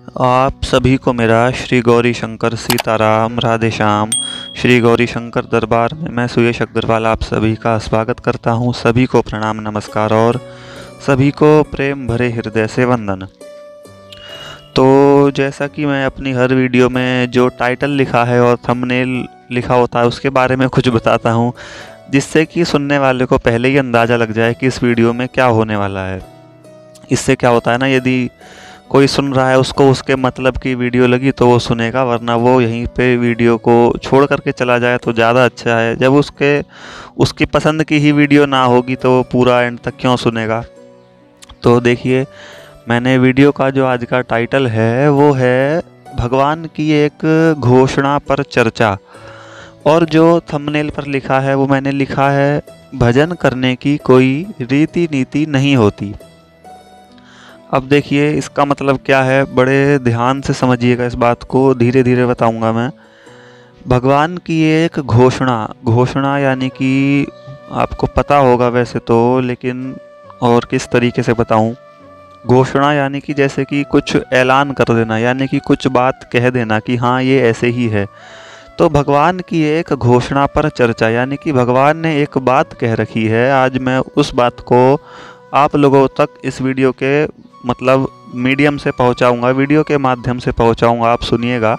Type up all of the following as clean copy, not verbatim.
आप सभी को मेरा श्री गौरी शंकर सीताराम राधे श्याम। श्री गौरी शंकर दरबार में मैं सुयश अग्रवाल आप सभी का स्वागत करता हूं। सभी को प्रणाम नमस्कार और सभी को प्रेम भरे हृदय से वंदन। तो जैसा कि मैं अपनी हर वीडियो में जो टाइटल लिखा है और थंबनेल लिखा होता है उसके बारे में कुछ बताता हूं, जिससे कि सुनने वाले को पहले ही अंदाज़ा लग जाए कि इस वीडियो में क्या होने वाला है। इससे क्या होता है ना, यदि कोई सुन रहा है उसको उसके मतलब की वीडियो लगी तो वो सुनेगा, वरना वो यहीं पे वीडियो को छोड़ करके चला जाए तो ज़्यादा अच्छा है। जब उसकी पसंद की ही वीडियो ना होगी तो वो पूरा एंड तक क्यों सुनेगा। तो देखिए, मैंने वीडियो का जो आज का टाइटल है वो है भगवान की एक घोषणा पर चर्चा, और जो थंबनेल पर लिखा है वो मैंने लिखा है भजन करने की कोई रीति नीति नहीं होती। अब देखिए इसका मतलब क्या है, बड़े ध्यान से समझिएगा इस बात को, धीरे धीरे बताऊंगा मैं। भगवान की एक घोषणा यानी कि आपको पता होगा वैसे तो, लेकिन और किस तरीके से बताऊं। घोषणा यानी कि जैसे कि कुछ ऐलान कर देना, यानी कि कुछ बात कह देना कि हाँ ये ऐसे ही है। तो भगवान की एक घोषणा पर चर्चा यानी कि भगवान ने एक बात कह रखी है। आज मैं उस बात को आप लोगों तक इस वीडियो के मतलब मीडियम से पहुंचाऊंगा, वीडियो के माध्यम से पहुंचाऊंगा, आप सुनिएगा।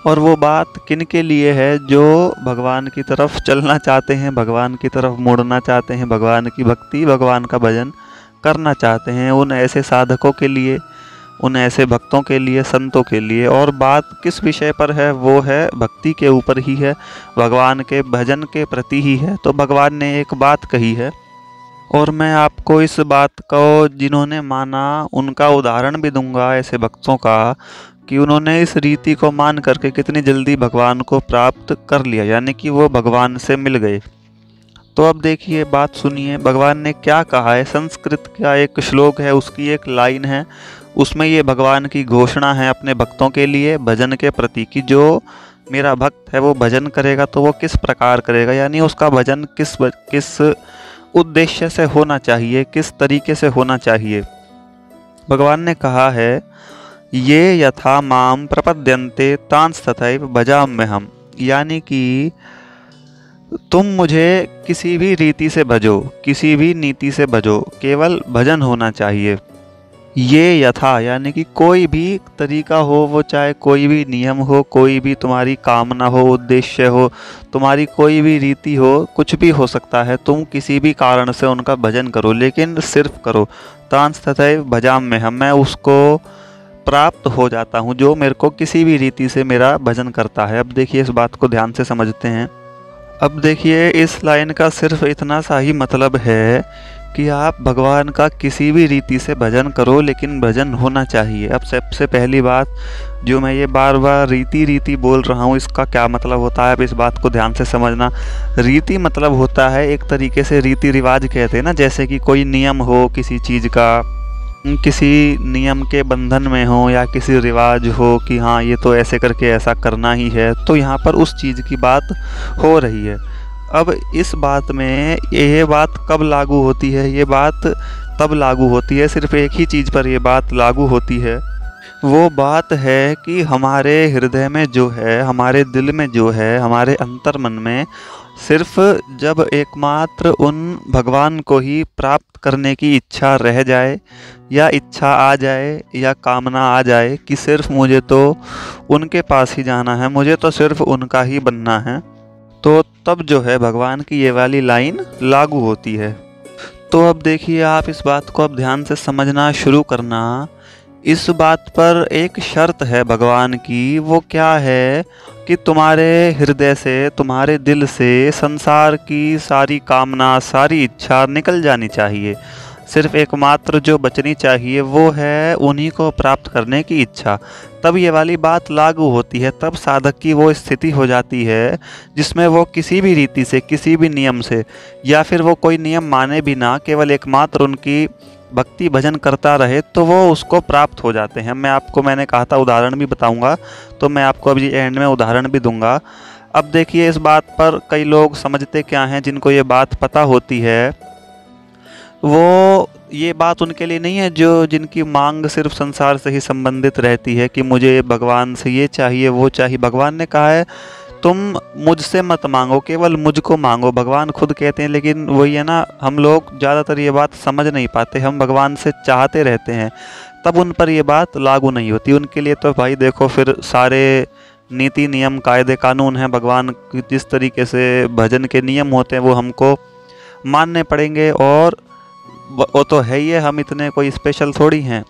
और वो बात किन के लिए है जो भगवान की तरफ चलना चाहते हैं, भगवान की तरफ मुड़ना चाहते हैं, भगवान की भक्ति, भगवान का भजन करना चाहते हैं, उन ऐसे साधकों के लिए, उन ऐसे भक्तों के लिए, संतों के लिए। और बात किस विषय पर है, वो है भक्ति के ऊपर ही है, भगवान के भजन के प्रति ही है। तो भगवान ने एक बात कही है और मैं आपको इस बात को जिन्होंने माना उनका उदाहरण भी दूंगा, ऐसे भक्तों का, कि उन्होंने इस रीति को मान करके कितनी जल्दी भगवान को प्राप्त कर लिया, यानी कि वो भगवान से मिल गए। तो अब देखिए, बात सुनिए भगवान ने क्या कहा है। संस्कृत का एक श्लोक है, उसकी एक लाइन है, उसमें ये भगवान की घोषणा है अपने भक्तों के लिए भजन के प्रति, कि जो मेरा भक्त है वो भजन करेगा तो वो किस प्रकार करेगा, यानी उसका भजन किस उद्देश्य से होना चाहिए, किस तरीके से होना चाहिए। भगवान ने कहा है, ये यथा माम प्रपद्यन्ते तांस तथैव भजाम्यहम्, यानी कि तुम मुझे किसी भी रीति से भजो, किसी भी नीति से भजो, केवल भजन होना चाहिए। ये यथा यानी कि कोई भी तरीका हो, वो चाहे कोई भी नियम हो, कोई भी तुम्हारी कामना हो, उद्देश्य हो, तुम्हारी कोई भी रीति हो, कुछ भी हो सकता है, तुम किसी भी कारण से उनका भजन करो, लेकिन सिर्फ करो। तांस तथैव भजाम्यहम्, मैं उसको प्राप्त हो जाता हूँ जो मेरे को किसी भी रीति से मेरा भजन करता है। अब देखिए इस बात को ध्यान से समझते हैं। अब देखिए इस लाइन का सिर्फ इतना सा ही मतलब है कि आप भगवान का किसी भी रीति से भजन करो, लेकिन भजन होना चाहिए। अब सबसे पहली बात, जो मैं ये बार बार रीति बोल रहा हूँ, इसका क्या मतलब होता है, अब इस बात को ध्यान से समझना। रीति मतलब होता है एक तरीके से, रीति रिवाज कहते हैं ना, जैसे कि कोई नियम हो किसी चीज़ का, किसी नियम के बंधन में हो, या किसी रिवाज हो कि हाँ ये तो ऐसे करके ऐसा करना ही है, तो यहाँ पर उस चीज़ की बात हो रही है। अब इस बात में ये बात कब लागू होती है, ये बात तब लागू होती है, सिर्फ एक ही चीज़ पर ये बात लागू होती है। वो बात है कि हमारे हृदय में जो है, हमारे दिल में जो है, हमारे अंतर्मन में सिर्फ जब एकमात्र उन भगवान को ही प्राप्त करने की इच्छा रह जाए, या इच्छा आ जाए, या कामना आ जाए कि सिर्फ मुझे तो उनके पास ही जाना है, मुझे तो सिर्फ उनका ही बनना है, तो तब जो है भगवान की ये वाली लाइन लागू होती है। तो अब देखिए, आप इस बात को अब ध्यान से समझना शुरू करना। इस बात पर एक शर्त है भगवान की, वो क्या है कि तुम्हारे हृदय से, तुम्हारे दिल से संसार की सारी कामना, सारी इच्छा निकल जानी चाहिए। सिर्फ एकमात्र जो बचनी चाहिए वो है उन्हीं को प्राप्त करने की इच्छा। तब ये वाली बात लागू होती है, तब साधक की वो स्थिति हो जाती है जिसमें वो किसी भी रीति से, किसी भी नियम से, या फिर वो कोई नियम माने भी ना, केवल एकमात्र उनकी भक्ति भजन करता रहे, तो वो उसको प्राप्त हो जाते हैं। मैंने कहा था उदाहरण भी बताऊंगा, तो मैं आपको अभी एंड में उदाहरण भी दूंगा। अब देखिए, इस बात पर कई लोग समझते क्या हैं, जिनको ये बात पता होती है वो ये बात उनके लिए नहीं है जो जिनकी मांग सिर्फ संसार से ही संबंधित रहती है कि मुझे भगवान से ये चाहिए वो चाहिए। भगवान ने कहा है तुम मुझसे मत मांगो, केवल मुझको मांगो। भगवान खुद कहते हैं, लेकिन वही है ना, हम लोग ज़्यादातर ये बात समझ नहीं पाते। हम भगवान से चाहते रहते हैं, तब उन पर ये बात लागू नहीं होती। उनके लिए तो भाई देखो फिर सारे नीति नियम कायदे कानून हैं, भगवान जिस तरीके से भजन के नियम होते हैं वो हमको मानने पड़ेंगे। और वो तो है ही है, हम इतने कोई स्पेशल थोड़ी हैं।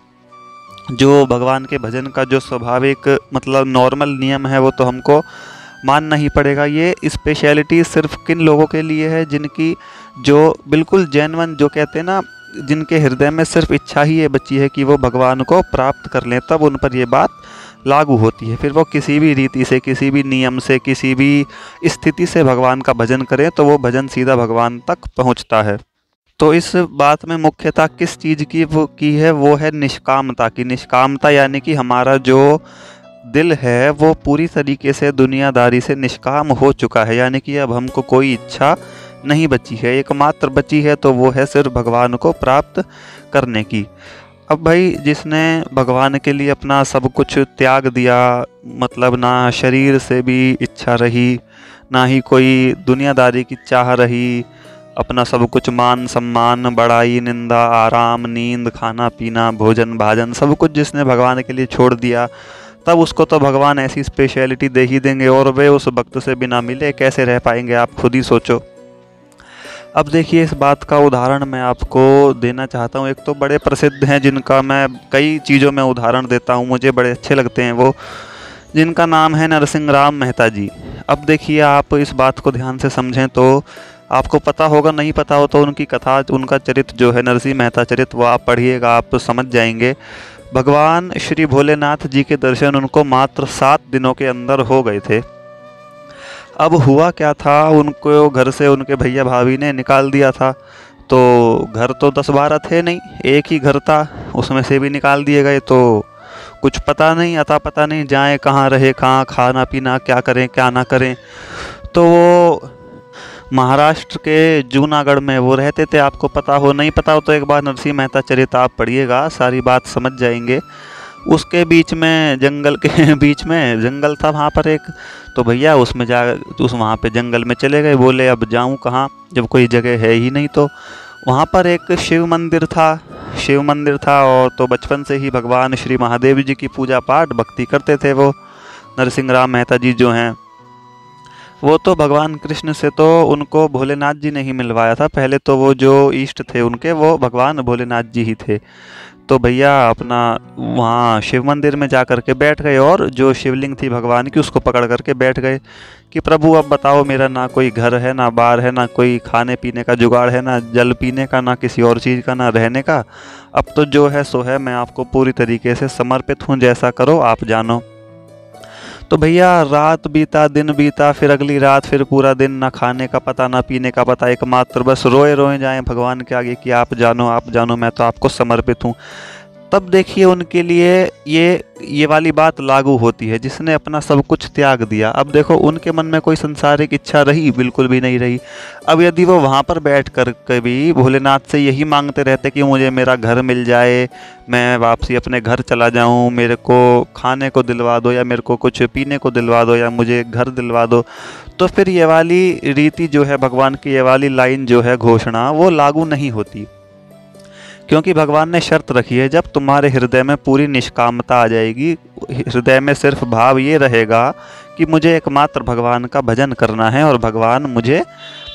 जो भगवान के भजन का जो स्वाभाविक मतलब नॉर्मल नियम है वो तो हमको मानना ही पड़ेगा। ये स्पेशलिटी सिर्फ किन लोगों के लिए है, जिनकी जो बिल्कुल जेन्युइन, जो कहते हैं ना, जिनके हृदय में सिर्फ इच्छा ही ये बची है कि वो भगवान को प्राप्त कर लें, तब उन पर ये बात लागू होती है। फिर वो किसी भी रीति से, किसी भी नियम से, किसी भी स्थिति से भगवान का भजन करें तो वो भजन सीधा भगवान तक पहुंचता है। तो इस बात में मुख्यतः किस चीज़ की है, वो है निष्कामता की। निष्कामता यानी कि हमारा जो दिल है वो पूरी तरीके से दुनियादारी से निष्काम हो चुका है, यानी कि अब हमको कोई इच्छा नहीं बची है। एकमात्र बची है तो वो है सिर्फ भगवान को प्राप्त करने की। अब भाई जिसने भगवान के लिए अपना सब कुछ त्याग दिया, मतलब ना शरीर से भी इच्छा रही, ना ही कोई दुनियादारी की चाह रही, अपना सब कुछ मान सम्मान बड़ाई निंदा आराम नींद खाना पीना भोजन भाजन सब कुछ जिसने भगवान के लिए छोड़ दिया, तब उसको तो भगवान ऐसी स्पेशलिटी दे ही देंगे। और वे उस भक्त से बिना मिले कैसे रह पाएंगे, आप खुद ही सोचो। अब देखिए इस बात का उदाहरण मैं आपको देना चाहता हूँ। एक तो बड़े प्रसिद्ध हैं जिनका मैं कई चीज़ों में उदाहरण देता हूँ, मुझे बड़े अच्छे लगते हैं वो, जिनका नाम है नरसिंह राम मेहता जी। अब देखिए आप इस बात को ध्यान से समझें तो आपको पता होगा, नहीं पता हो तो उनकी कथा, उनका चरित्र जो है नरसिंह मेहता चरित्र, वो आप पढ़िएगा, आप समझ जाएंगे। भगवान श्री भोलेनाथ जी के दर्शन उनको मात्र 7 दिनों के अंदर हो गए थे। अब हुआ क्या था, उनको घर से उनके भैया भाभी ने निकाल दिया था। तो घर तो 10-12 थे नहीं, एक ही घर था, उसमें से भी निकाल दिए गए। तो कुछ पता नहीं, अता पता नहीं जाएं कहाँ, रहे कहाँ, खाना पीना क्या करें क्या ना करें। तो वो महाराष्ट्र के जूनागढ़ में वो रहते थे। आपको पता हो, नहीं पता हो तो एक बार नरसिंह मेहता चरित्र आप पढ़िएगा, सारी बात समझ जाएंगे। उसके बीच में जंगल के बीच में जंगल था वहाँ पर एक, तो भैया उसमें वहाँ पे जंगल में चले गए। बोले अब जाऊँ कहाँ जब कोई जगह है ही नहीं। तो वहाँ पर एक शिव मंदिर था और तो बचपन से ही भगवान श्री महादेव जी की पूजा पाठ भक्ति करते थे वो नरसिंह राम मेहता जी जो हैं। वो तो भगवान कृष्ण से तो उनको भोलेनाथ जी ने ही मिलवाया था। पहले तो वो जो इष्ट थे उनके वो भगवान भोलेनाथ जी ही थे। तो भैया अपना वहाँ शिव मंदिर में जा कर के बैठ गए और जो शिवलिंग थी भगवान की उसको पकड़ करके बैठ गए कि प्रभु अब बताओ, मेरा ना कोई घर है ना बार है, ना कोई खाने पीने का जुगाड़ है, ना जल पीने का, ना किसी और चीज़ का, ना रहने का। अब तो जो है सो है, मैं आपको पूरी तरीके से समर्पित हूँ, जैसा करो आप जानो। तो भैया रात बीता दिन बीता, फिर अगली रात, फिर पूरा दिन, ना खाने का पता ना पीने का पता, एकमात्र बस रोए रोए जाएं भगवान के आगे कि आप जानो मैं तो आपको समर्पित हूँ। तब देखिए उनके लिए ये वाली बात लागू होती है, जिसने अपना सब कुछ त्याग दिया। अब देखो उनके मन में कोई संसारिक इच्छा रही, बिल्कुल भी नहीं रही। अब यदि वो वहाँ पर बैठ कर कभी भोलेनाथ से यही मांगते रहते कि मुझे मेरा घर मिल जाए, मैं वापसी अपने घर चला जाऊँ, मेरे को खाने को दिलवा दो, या मेरे को कुछ पीने को दिलवा दो, या मुझे घर दिलवा दो, तो फिर ये वाली रीति जो है, भगवान की ये वाली लाइन जो है, घोषणा, वो लागू नहीं होती। क्योंकि भगवान ने शर्त रखी है, जब तुम्हारे हृदय में पूरी निष्कामता आ जाएगी, हृदय में सिर्फ भाव ये रहेगा कि मुझे एकमात्र भगवान का भजन करना है और भगवान मुझे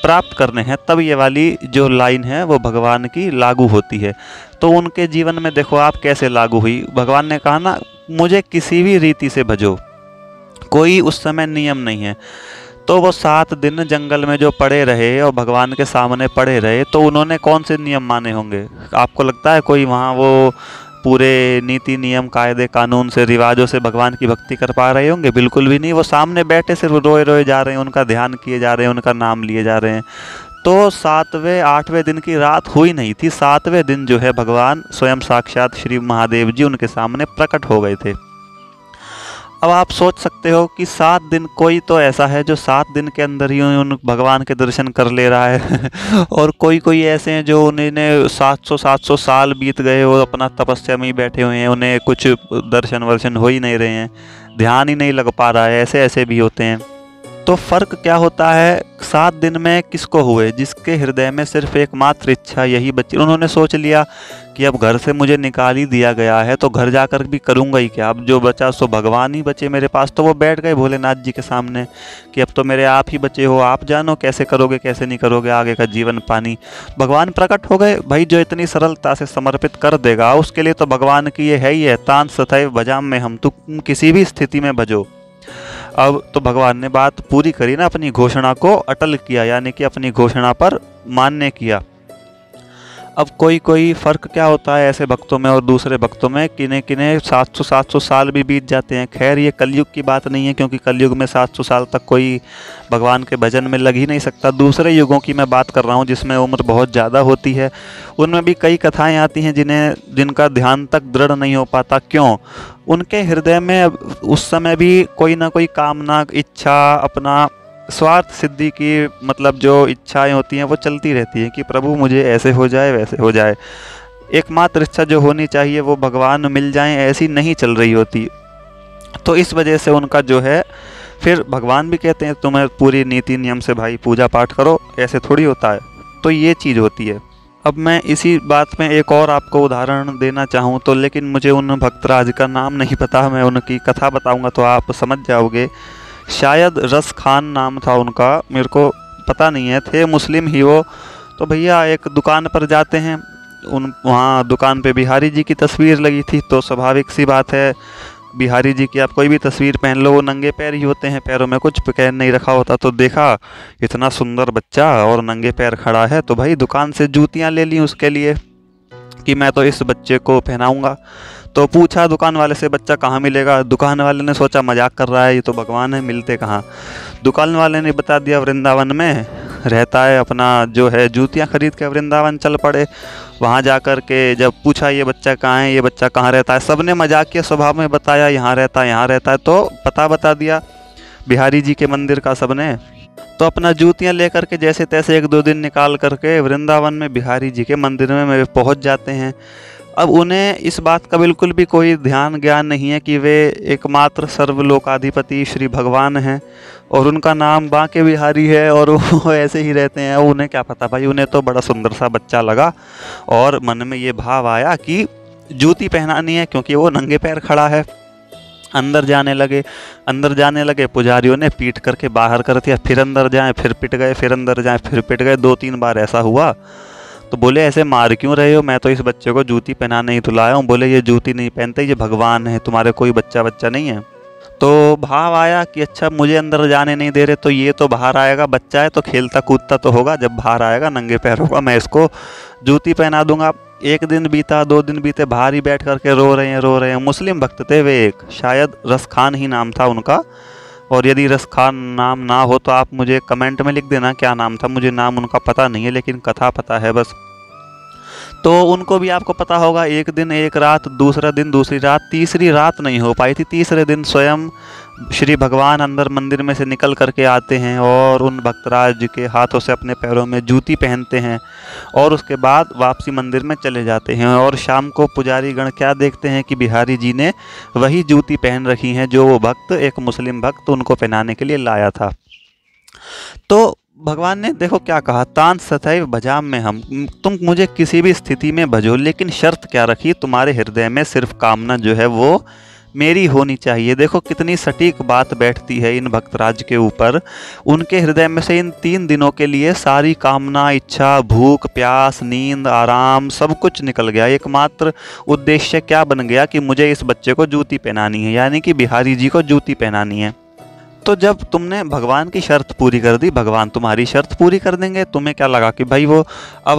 प्राप्त करने हैं, तब ये वाली जो लाइन है वो भगवान की लागू होती है। तो उनके जीवन में देखो आप कैसे लागू हुई। भगवान ने कहा ना, मुझे किसी भी रीति से भजो, कोई उस समय नियम नहीं है। तो वो 7 दिन जंगल में जो पड़े रहे और भगवान के सामने पड़े रहे, तो उन्होंने कौन से नियम माने होंगे? आपको लगता है कोई वहाँ वो पूरे नीति नियम कायदे कानून से रिवाजों से भगवान की भक्ति कर पा रहे होंगे? बिल्कुल भी नहीं। वो सामने बैठे सिर्फ रोए रोए जा रहे हैं, उनका ध्यान किए जा रहे हैं, उनका नाम लिए जा रहे हैं। तो 7वें-8वें दिन की रात हुई नहीं थी, 7वें दिन जो है भगवान स्वयं साक्षात श्री महादेव जी उनके सामने प्रकट हो गए थे। अब आप सोच सकते हो कि 7 दिन, कोई तो ऐसा है जो 7 दिन के अंदर ही उन भगवान के दर्शन कर ले रहा है और कोई कोई ऐसे हैं जो उन्हें 700 साल बीत गए, वो अपना तपस्या में ही बैठे हुए हैं, उन्हें कुछ दर्शन वर्शन हो ही नहीं रहे हैं, ध्यान ही नहीं लग पा रहा है, ऐसे ऐसे भी होते हैं। तो फ़र्क क्या होता है 7 दिन में किसको हुए? जिसके हृदय में सिर्फ एकमात्र इच्छा यही बची। उन्होंने सोच लिया कि अब घर से मुझे निकाल ही दिया गया है तो घर जाकर भी करूँगा ही क्या, अब जो बचा सो भगवान ही बचे मेरे पास। तो वो बैठ गए भोलेनाथ जी के सामने कि अब तो मेरे आप ही बचे हो, आप जानो कैसे करोगे कैसे नहीं करोगे आगे का जीवन पानी। भगवान प्रकट हो गए। भाई जो इतनी सरलता से समर्पित कर देगा उसके लिए तो भगवान की ये है ही है, तान सदैव भजाम में हम, तुम किसी भी स्थिति में भजो। अब तो भगवान ने बात पूरी करी ना, अपनी घोषणा को अटल किया, यानी कि अपनी घोषणा पर मान्य किया। अब कोई कोई फ़र्क क्या होता है ऐसे भक्तों में और दूसरे भक्तों में, किन्हें किन्हें 700 साल भी बीत जाते हैं। खैर ये कलयुग की बात नहीं है, क्योंकि कलयुग में 700 साल तक कोई भगवान के भजन में लग ही नहीं सकता। दूसरे युगों की मैं बात कर रहा हूँ जिसमें उम्र बहुत ज़्यादा होती है, उनमें भी कई कथाएँ आती हैं जिनका ध्यान तक दृढ़ नहीं हो पाता। क्यों? उनके हृदय में उस समय भी कोई ना कोई कामना, इच्छा, अपना स्वार्थ सिद्धि की मतलब जो इच्छाएं होती हैं वो चलती रहती हैं कि प्रभु मुझे ऐसे हो जाए वैसे हो जाए। एकमात्र इच्छा जो होनी चाहिए वो भगवान मिल जाएं, ऐसी नहीं चल रही होती। तो इस वजह से उनका जो है, फिर भगवान भी कहते हैं तुम्हें पूरी नीति नियम से भाई पूजा पाठ करो, ऐसे थोड़ी होता है। तो ये चीज़ होती है। अब मैं इसी बात में एक और आपको उदाहरण देना चाहूँ तो, लेकिन मुझे उन भक्तराज का नाम नहीं पता, मैं उनकी कथा बताऊँगा तो आप समझ जाओगे। शायद रस खान नाम था उनका, मेरे को पता नहीं है, थे मुस्लिम ही वो। तो भैया एक दुकान पर जाते हैं, वहाँ दुकान पे बिहारी जी की तस्वीर लगी थी। तो स्वाभाविक सी बात है, बिहारी जी की आप कोई भी तस्वीर पहन लो वो नंगे पैर ही होते हैं, पैरों में कुछ पहन नहीं रखा होता। तो देखा इतना सुंदर बच्चा और नंगे पैर खड़ा है, तो भाई दुकान से जूतियाँ ले ली उसके लिए कि मैं तो इस बच्चे को पहनाऊँगा। तो पूछा दुकान वाले से बच्चा कहाँ मिलेगा? दुकान वाले ने सोचा मजाक कर रहा है, ये तो भगवान है, मिलते कहाँ। दुकान वाले ने बता दिया वृंदावन में रहता है, अपना जो है जूतियाँ खरीद के वृंदावन चल पड़े। वहाँ जाकर के जब पूछा ये बच्चा कहाँ है, ये बच्चा कहाँ रहता है, सबने मजाकिया स्वभाव में बताया यहाँ रहता है यहाँ रहता है। तो पता बता दिया बिहारी जी के मंदिर का सबने। तो अपना जूतियाँ लेकर के जैसे तैसे 1-2 दिन निकाल करके वृंदावन में बिहारी जी के मंदिर में पहुँच जाते हैं। अब उन्हें इस बात का बिल्कुल भी कोई ध्यान ज्ञान नहीं है कि वे एकमात्र सर्वलोकाधिपति श्री भगवान हैं और उनका नाम बांके बिहारी है और वो ऐसे ही रहते हैं। उन्हें क्या पता भाई, उन्हें तो बड़ा सुंदर सा बच्चा लगा और मन में ये भाव आया कि जूती पहनानी है, क्योंकि वो नंगे पैर खड़ा है। अंदर जाने लगे, पुजारियों ने पीट करके बाहर कर दिया, फिर अंदर जाएं फिर पिट गए, फिर अंदर जाएं फिर पिट गए, 2-3 बार ऐसा हुआ। तो बोले ऐसे मार क्यों रहे हो, मैं तो इस बच्चे को जूती पहनाने ही तो लाया हूँ। बोले ये जूती नहीं पहनते, ये भगवान है, तुम्हारे कोई बच्चा नहीं है। तो भाव आया कि अच्छा मुझे अंदर जाने नहीं दे रहे तो ये तो बाहर आएगा, बच्चा है तो खेलता कूदता तो होगा, जब बाहर आएगा नंगे पैर होगा, मैं इसको जूती पहना दूंगा। 1 दिन बीता, 2 दिन बीते, बाहर ही बैठ करके रो रहे हैं। मुस्लिम भक्त थे वे, एक शायद रस खान ही नाम था उनका, और यदि रस खान नाम ना हो तो आप मुझे कमेंट में लिख देना क्या नाम था, मुझे नाम उनका पता नहीं है, लेकिन कथा पता है बस। तो उनको भी आपको पता होगा, 1 दिन 1 रात, दूसरा दिन दूसरी रात, तीसरी रात नहीं हो पाई थी। तीसरे दिन स्वयं श्री भगवान अंदर मंदिर में से निकल करके आते हैं और उन भक्तराज के हाथों से अपने पैरों में जूती पहनते हैं और उसके बाद वापसी मंदिर में चले जाते हैं। और शाम को पुजारी गण क्या देखते हैं कि बिहारी जी ने वही जूती पहन रखी हैं जो वो भक्त, एक मुस्लिम भक्त, उनको पहनाने के लिए लाया था। तो भगवान ने देखो क्या कहा, तान सदैव भजाम में हम, तुम मुझे किसी भी स्थिति में भजो, लेकिन शर्त क्या रखी, तुम्हारे हृदय में सिर्फ कामना जो है वो मेरी होनी चाहिए। देखो कितनी सटीक बात बैठती है इन भक्तराज के ऊपर। उनके हृदय में से इन 3 दिनों के लिए सारी कामना, इच्छा, भूख, प्यास, नींद, आराम सब कुछ निकल गया। एकमात्र उद्देश्य क्या बन गया कि मुझे इस बच्चे को जूती पहनानी है, यानी कि बिहारी जी को जूती पहनानी है। तो जब तुमने भगवान की शर्त पूरी कर दी, भगवान तुम्हारी शर्त पूरी कर देंगे। तुम्हें क्या लगा कि भाई वो अब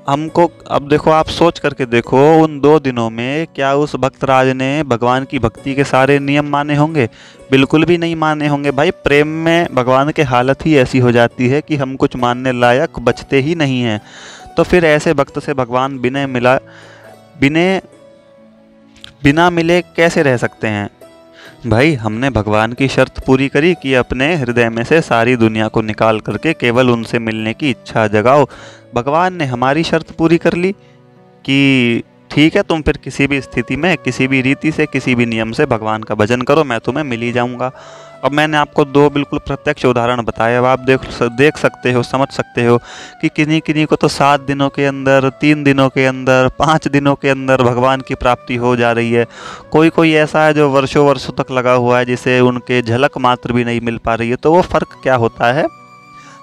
हमको अब देखो, आप सोच करके देखो, उन 2 दिनों में क्या उस भक्तराज ने भगवान की भक्ति के सारे नियम माने होंगे? बिल्कुल भी नहीं माने होंगे। भाई प्रेम में भगवान की हालत ही ऐसी हो जाती है कि हम कुछ मानने लायक बचते ही नहीं हैं। तो फिर ऐसे भक्त से भगवान बिना मिले कैसे रह सकते हैं? भाई हमने भगवान की शर्त पूरी करी कि अपने हृदय में से सारी दुनिया को निकाल करके केवल उनसे मिलने की इच्छा जगाओ। भगवान ने हमारी शर्त पूरी कर ली कि ठीक है, तुम फिर किसी भी स्थिति में, किसी भी रीति से, किसी भी नियम से भगवान का भजन करो, मैं तुम्हें मिल ही जाऊंगा। अब मैंने आपको दो बिल्कुल प्रत्यक्ष उदाहरण बताए। अब आप देख सकते हो, समझ सकते हो कि किन्हीं किन्हीं को तो 7 दिनों के अंदर, 3 दिनों के अंदर, 5 दिनों के अंदर भगवान की प्राप्ति हो जा रही है। कोई कोई ऐसा है जो वर्षों वर्षों तक लगा हुआ है, जिसे उनके झलक मात्र भी नहीं मिल पा रही है। तो वो फ़र्क क्या होता है?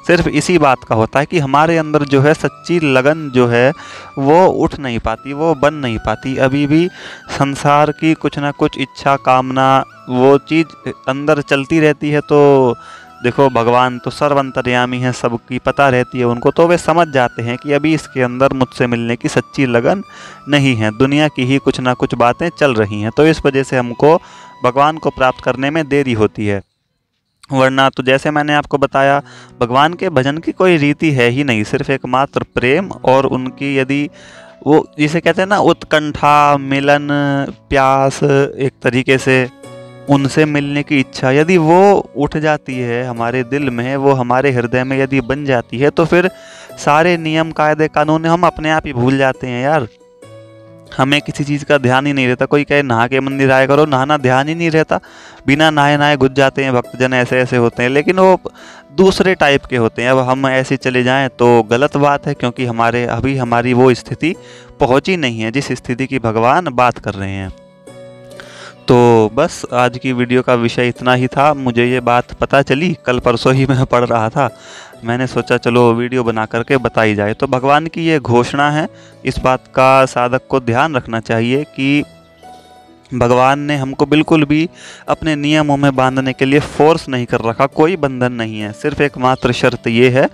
सिर्फ इसी बात का होता है कि हमारे अंदर जो है सच्ची लगन जो है वो उठ नहीं पाती, वो बन नहीं पाती। अभी भी संसार की कुछ ना कुछ इच्छा, कामना, वो चीज़ अंदर चलती रहती है। तो देखो, भगवान तो सर्वंतर्यामी हैं, सबकी पता रहती है उनको, तो वे समझ जाते हैं कि अभी इसके अंदर मुझसे मिलने की सच्ची लगन नहीं है, दुनिया की ही कुछ ना कुछ बातें चल रही हैं। तो इस वजह से हमको भगवान को प्राप्त करने में देरी होती है। वरना तो जैसे मैंने आपको बताया, भगवान के भजन की कोई रीति है ही नहीं, सिर्फ एकमात्र प्रेम और उनकी, यदि वो जिसे कहते हैं ना उत्कंठा, मिलन, प्यास, एक तरीके से उनसे मिलने की इच्छा, यदि वो उठ जाती है हमारे दिल में, वो हमारे हृदय में यदि बन जाती है, तो फिर सारे नियम, कायदे, कानून हम अपने आप ही भूल जाते हैं यार। हमें किसी चीज़ का ध्यान ही नहीं रहता। कोई कहे नहा के मंदिर आया करो, नहाना ध्यान ही नहीं रहता, बिना नहाए नहाए घुस जाते हैं भक्तजन। ऐसे ऐसे होते हैं, लेकिन वो दूसरे टाइप के होते हैं। अब हम ऐसे चले जाएं तो गलत बात है, क्योंकि अभी हमारी वो स्थिति पहुंची नहीं है जिस स्थिति की भगवान बात कर रहे हैं। तो बस आज की वीडियो का विषय इतना ही था। मुझे ये बात पता चली, कल परसों ही मैं पढ़ रहा था, मैंने सोचा चलो वीडियो बना करके बताई जाए। तो भगवान की ये घोषणा है, इस बात का साधक को ध्यान रखना चाहिए कि भगवान ने हमको बिल्कुल भी अपने नियमों में बांधने के लिए फोर्स नहीं कर रखा, कोई बंधन नहीं है। सिर्फ एकमात्र शर्त ये है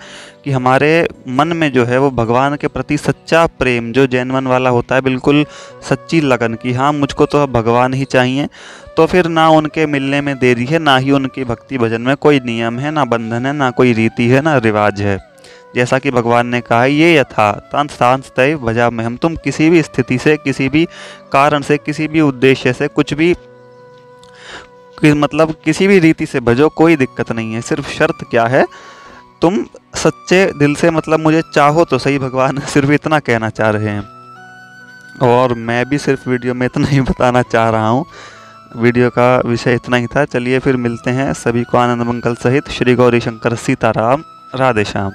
कि हमारे मन में जो है वो भगवान के प्रति सच्चा प्रेम, जो जेन्युइन वाला होता है, बिल्कुल सच्ची लगन कि हाँ मुझको तो अब भगवान ही चाहिए। तो फिर ना उनके मिलने में देरी है, ना ही उनकी भक्ति भजन में कोई नियम है, ना बंधन है, ना कोई रीति है, ना रिवाज है। जैसा कि भगवान ने कहा, ये यथा तंस तय भजा में हम, तुम किसी भी स्थिति से, किसी भी कारण से, किसी भी उद्देश्य से, कुछ भी मतलब किसी भी रीति से भजो, कोई दिक्कत नहीं है। सिर्फ शर्त क्या है, तुम सच्चे दिल से मतलब मुझे चाहो तो सही। भगवान सिर्फ इतना कहना चाह रहे हैं, और मैं भी सिर्फ वीडियो में इतना ही बताना चाह रहा हूँ। वीडियो का विषय इतना ही था। चलिए फिर मिलते हैं। सभी को आनंद मंगल सहित। श्री गौरी शंकर सीताराम। राधे श्याम।